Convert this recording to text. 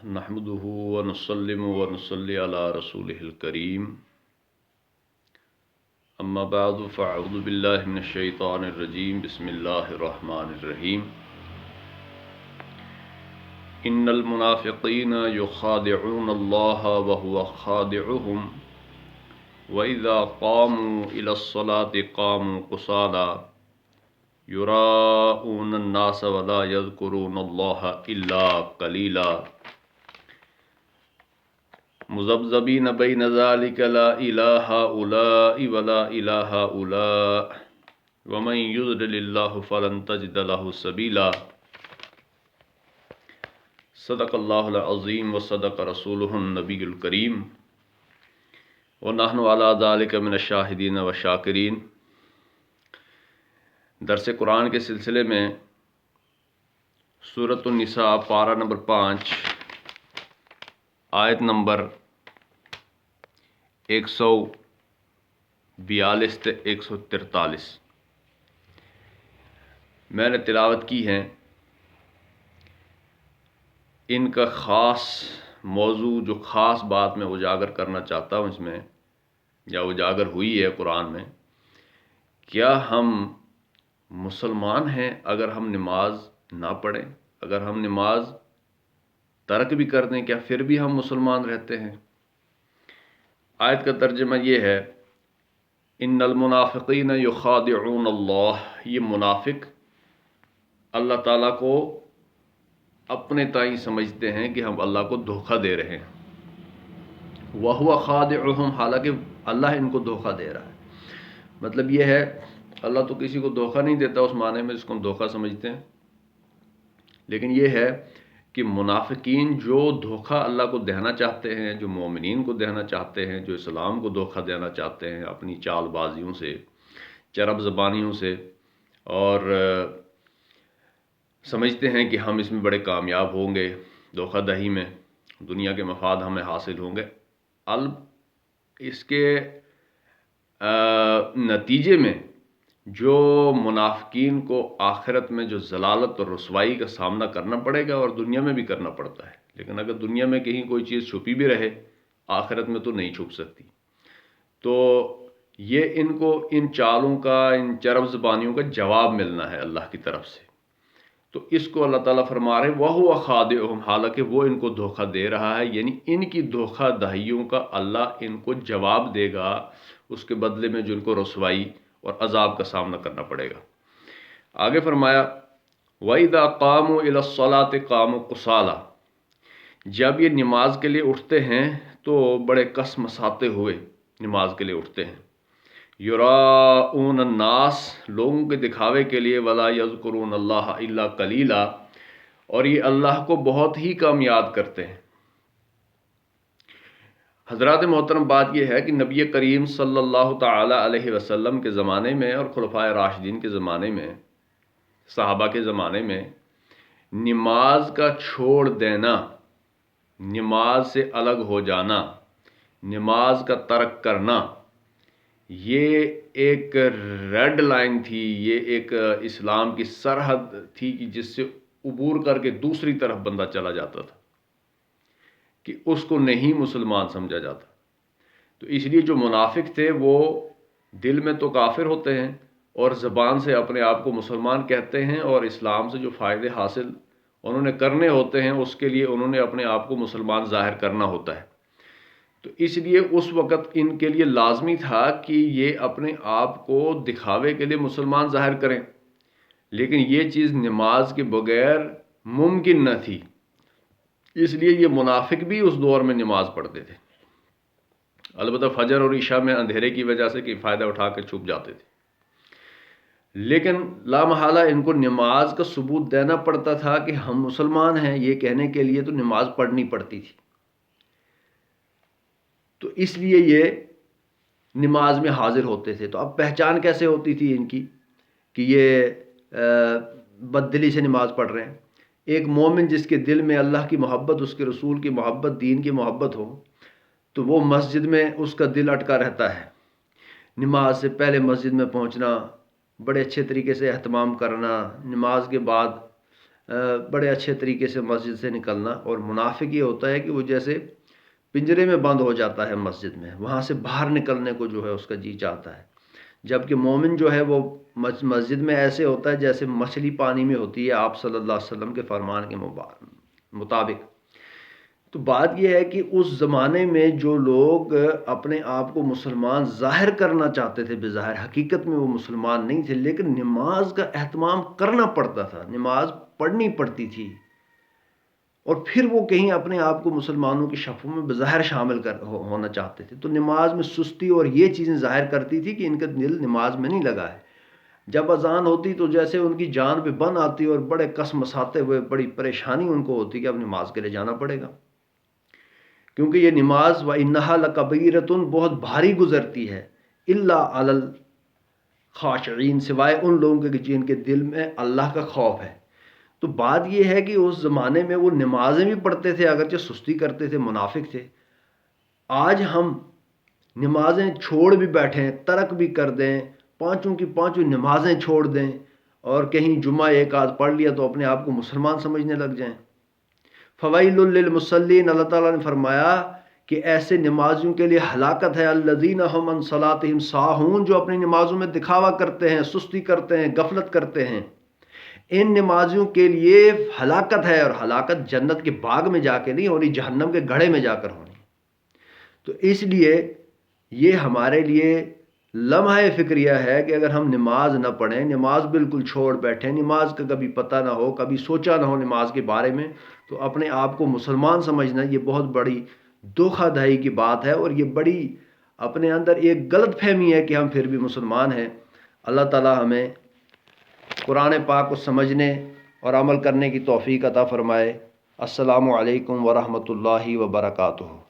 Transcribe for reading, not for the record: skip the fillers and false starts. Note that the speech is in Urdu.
نحمده ونسلم ونصلي على رسوله الكريم اما بعد فاعوذ بالله من الشيطان الرجيم بسم الله الرحمن الرحيم ان المنافقين يخادعون الله وهو خادعهم واذا قاموا الى الصلاة قاموا كسالى يراءون الناس ولا يذكرون الله الا قليلا مذبذبین بین ذلک لا الہ هؤلاء ولا الہ هؤلاء ومن یضلل اللہ فلن تجد له سبیلا صدق اللہ العظیم وصدق رسولہ النبی الکریم ونحن علی ذلک من الشاہدین والشاکرین۔ درس قرآن کے سلسلے میں سورۃ النساء پارہ نمبر 5 آیت نمبر 142 سے 143 میں نے تلاوت کی ہیں۔ ان کا خاص موضوع جو خاص بات میں اجاگر کرنا چاہتا ہوں اس میں یا اجاگر ہوئی ہے قرآن میں، کیا ہم مسلمان ہیں اگر ہم نماز نہ پڑھیں، اگر ہم نماز ترک بھی کر دیں کیا پھر بھی ہم مسلمان رہتے ہیں؟ آیت کا ترجمہ یہ ہے، ان المنافقین یخادعون اللہ، یہ منافق اللہ تعالیٰ کو اپنے تئیں سمجھتے ہیں کہ ہم اللہ کو دھوکہ دے رہے ہیں، وَهُوَ خَادِعُهُمْ، حالانکہ اللہ ان کو دھوکہ دے رہا ہے۔ مطلب یہ ہے اللہ تو کسی کو دھوکہ نہیں دیتا اس معنی میں جس کو ہم دھوکہ سمجھتے ہیں، لیکن یہ ہے کہ منافقین جو دھوکہ اللہ کو دینا چاہتے ہیں، جو مومنین کو دینا چاہتے ہیں، جو اسلام کو دھوکہ دینا چاہتے ہیں اپنی چال بازیوں سے، چرب زبانیوں سے، اور سمجھتے ہیں کہ ہم اس میں بڑے کامیاب ہوں گے، دھوکہ دہی میں دنیا کے مفاد ہمیں حاصل ہوں گے، اس کے نتیجے میں جو منافقین کو آخرت میں جو ضلالت اور رسوائی کا سامنا کرنا پڑے گا، اور دنیا میں بھی کرنا پڑتا ہے، لیکن اگر دنیا میں کہیں کوئی چیز چھپی بھی رہے آخرت میں تو نہیں چھپ سکتی۔ تو یہ ان کو ان چالوں کا، ان چرب زبانیوں کا جواب ملنا ہے اللہ کی طرف سے۔ تو اس کو اللہ تعالیٰ فرما رہے وَهُوَ خَادِعُهُمْ، حالانکہ وہ ان کو دھوکہ دے رہا ہے، یعنی ان کی دھوکہ دہیوں کا اللہ ان کو جواب دے گا، اس کے بدلے میں جو ان کو رسوائی اور عذاب کا سامنا کرنا پڑے گا۔ آگے فرمایا وَإِذَا قَامُوا إِلَى الصَّلَاةِ قَامُوا كُسَالَىٰ، جب یہ نماز کے لیے اٹھتے ہیں تو بڑے کس مساتے ہوئے نماز کے لیے اٹھتے ہیں۔ یراؤون الناس، لوگوں کے دکھاوے کے لیے، ولا یذکرون اللہ الا قلیلا، اور یہ اللہ کو بہت ہی کم یاد کرتے ہیں۔ حضرات محترم، بات یہ ہے کہ نبی کریم صلی اللہ تعالی علیہ وسلم کے زمانے میں اور خلفائے راشدین کے زمانے میں، صحابہ کے زمانے میں، نماز کا چھوڑ دینا، نماز سے الگ ہو جانا، نماز کا ترک کرنا، یہ ایک ریڈ لائن تھی، یہ ایک اسلام کی سرحد تھی کہ جس سے عبور کر کے دوسری طرف بندہ چلا جاتا تھا، کہ اس کو نہیں مسلمان سمجھا جاتا۔ تو اس لیے جو منافق تھے وہ دل میں تو کافر ہوتے ہیں اور زبان سے اپنے آپ کو مسلمان کہتے ہیں، اور اسلام سے جو فائدے حاصل انہوں نے کرنے ہوتے ہیں اس کے لیے انہوں نے اپنے آپ کو مسلمان ظاہر کرنا ہوتا ہے۔ تو اس لیے اس وقت ان کے لیے لازمی تھا کہ یہ اپنے آپ کو دکھاوے کے لیے مسلمان ظاہر کریں، لیکن یہ چیز نماز کے بغیر ممکن نہ تھی، اس لیے یہ منافق بھی اس دور میں نماز پڑھتے تھے، البتہ فجر اور عشاء میں اندھیرے کی وجہ سے کہ فائدہ اٹھا کے چھپ جاتے تھے، لیکن لا محالہ ان کو نماز کا ثبوت دینا پڑتا تھا کہ ہم مسلمان ہیں، یہ کہنے کے لیے تو نماز پڑھنی پڑتی تھی۔ تو اس لیے یہ نماز میں حاضر ہوتے تھے۔ تو اب پہچان کیسے ہوتی تھی ان کی کہ یہ بددلی سے نماز پڑھ رہے ہیں؟ ایک مومن جس کے دل میں اللہ کی محبت، اس کے رسول کی محبت، دین کی محبت ہو، تو وہ مسجد میں اس کا دل اٹکا رہتا ہے، نماز سے پہلے مسجد میں پہنچنا، بڑے اچھے طریقے سے اہتمام کرنا، نماز کے بعد بڑے اچھے طریقے سے مسجد سے نکلنا، اور منافق یہ ہوتا ہے کہ وہ جیسے پنجرے میں بند ہو جاتا ہے مسجد میں، وہاں سے باہر نکلنے کو جو ہے اس کا جی چاہتا ہے، جبکہ مومن جو ہے وہ مسجد میں ایسے ہوتا ہے جیسے مچھلی پانی میں ہوتی ہے، آپ صلی اللہ علیہ وسلم کے فرمان کے مطابق۔ تو بات یہ ہے کہ اس زمانے میں جو لوگ اپنے آپ کو مسلمان ظاہر کرنا چاہتے تھے، بظاہر حقیقت میں وہ مسلمان نہیں تھے، لیکن نماز کا اہتمام کرنا پڑتا تھا، نماز پڑھنی پڑتی تھی، اور پھر وہ کہیں اپنے آپ کو مسلمانوں کی صفوں میں بظاہر شامل ہونا چاہتے تھے، تو نماز میں سستی اور یہ چیزیں ظاہر کرتی تھی کہ ان کا دل نماز میں نہیں لگا ہے۔ جب اذان ہوتی تو جیسے ان کی جان پہ بن آتی اور بڑے کس مساتے ہوئے بڑی پریشانی ان کو ہوتی کہ اب نماز کے لیے جانا پڑے گا، کیونکہ یہ نماز وَإِنَّهَا لَكَبِيرَةٌ بہت بھاری گزرتی ہے، إِلَّا عَلَى الْخَاشِعِينَ سوائے ان لوگوں کے جن کے دل میں اللہ کا خوف ہے۔ تو بات یہ ہے کہ اس زمانے میں وہ نمازیں بھی پڑھتے تھے، اگرچہ سستی کرتے تھے، منافق تھے۔ آج ہم نمازیں چھوڑ بھی بیٹھیں، ترک بھی کر دیں، پانچوں کی پانچوں نمازیں چھوڑ دیں، اور کہیں جمعہ ایک آدھ پڑھ لیا تو اپنے آپ کو مسلمان سمجھنے لگ جائیں۔ فویل للمصلین، اللہ تعالیٰ نے فرمایا کہ ایسے نمازیوں کے لیے ہلاکت ہے، الذین هم عن صلاتهم ساہون، جو اپنی نمازوں میں دکھاوا کرتے ہیں، سستی کرتے ہیں، غفلت کرتے ہیں، ان نمازیوں کے لیے ہلاکت ہے، اور ہلاکت جنت کے باغ میں جا کے نہیں ہونی، جہنم کے گڑھے میں جا کر ہونی۔ تو اس لیے یہ ہمارے لیے لمحہ فکریہ ہے کہ اگر ہم نماز نہ پڑھیں، نماز بالکل چھوڑ بیٹھیں، نماز کا کبھی پتہ نہ ہو، کبھی سوچا نہ ہو نماز کے بارے میں، تو اپنے آپ کو مسلمان سمجھنا یہ بہت بڑی دھوکہ دہی کی بات ہے، اور یہ بڑی اپنے اندر ایک غلط فہمی ہے کہ ہم پھر بھی مسلمان ہیں۔ اللہ تعالیٰ ہمیں قرآن پاک کو سمجھنے اور عمل کرنے کی توفیق عطا فرمائے۔ السلام علیکم ورحمۃ اللہ وبرکاتہ۔